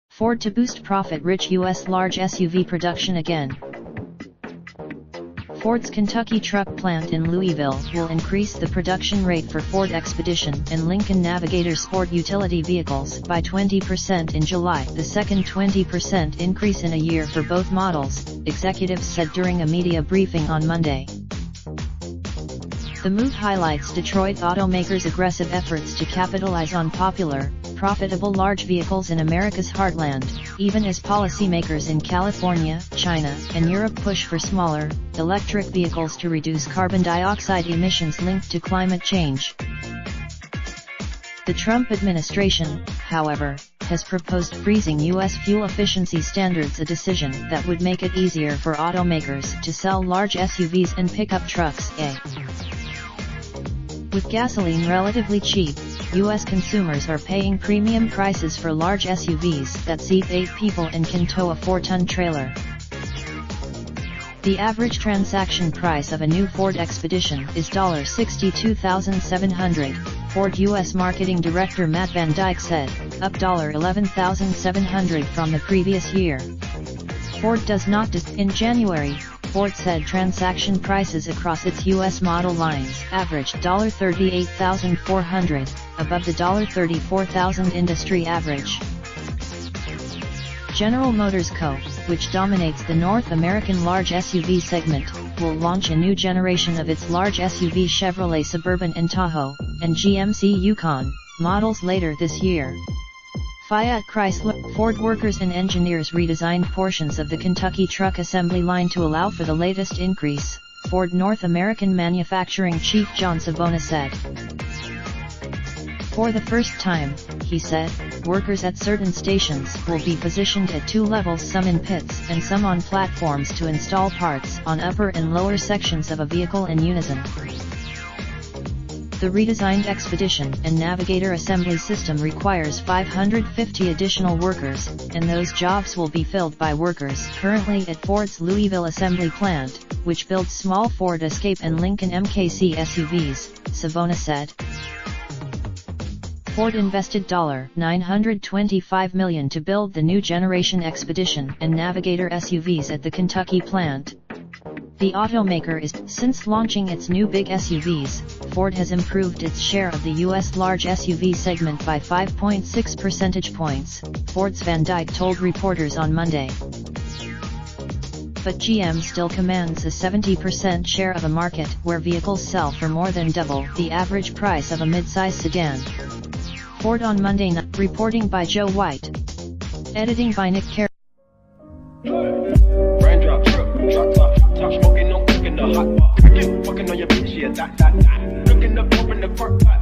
Ford to boost profit-rich U.S. large SUV production again. Ford's Kentucky truck plant in Louisville will increase the production rate for Ford Expedition and Lincoln Navigator sport utility vehicles by 20% in July, the second 20% increase in a year for both models, executives said during a media briefing on Monday. The move highlights Detroit automakers' aggressive efforts to capitalize on popular, profitable large vehicles in America's heartland, even as policymakers in California, China, and Europe push for smaller, electric vehicles to reduce carbon dioxide emissions linked to climate change. The Trump administration, however, has proposed freezing U.S. fuel efficiency standards, a decision that would make it easier for automakers to sell large SUVs and pickup trucks. With gasoline relatively cheap, U.S. consumers are paying premium prices for large SUVs that seat 8 people and can tow a 4-ton trailer. The average transaction price of a new Ford Expedition is $62,700, Ford U.S. Marketing Director Matt Van Dyke said, up $11,700 from the previous year. Ford does not in January, Ford said transaction prices across its U.S. model lines averaged $38,400, above the $34,000 industry average. General Motors Co., which dominates the North American large SUV segment, will launch a new generation of its large SUV Chevrolet Suburban and Tahoe, and GMC Yukon, models later this year. Fiat Chrysler, Ford workers and engineers redesigned portions of the Kentucky truck assembly line to allow for the latest increase, Ford North American manufacturing chief John Savona said. For the first time, he said, workers at certain stations will be positioned at 2 levels, some in pits and some on platforms, to install parts on upper and lower sections of a vehicle in unison. The redesigned Expedition and Navigator assembly system requires 550 additional workers, and those jobs will be filled by workers currently at Ford's Louisville assembly plant, which builds small Ford Escape and Lincoln MKC SUVs, Savona said. Ford invested $925 million to build the new generation Expedition and Navigator SUVs at the Kentucky plant. The automaker is, since launching its new big SUVs, Ford has improved its share of the U.S. large SUV segment by 5.6 percentage points, Ford's Van Dyke told reporters on Monday. But GM still commands a 70% share of a market where vehicles sell for more than double the average price of a mid-size sedan. Ford on Monday night, reporting by Joe White. Editing by Nick Carey. Raindrop, drop top, smoking, no cooking the hot pot. Fucking on your bitch, yeah, that. Looking up, open the park pot.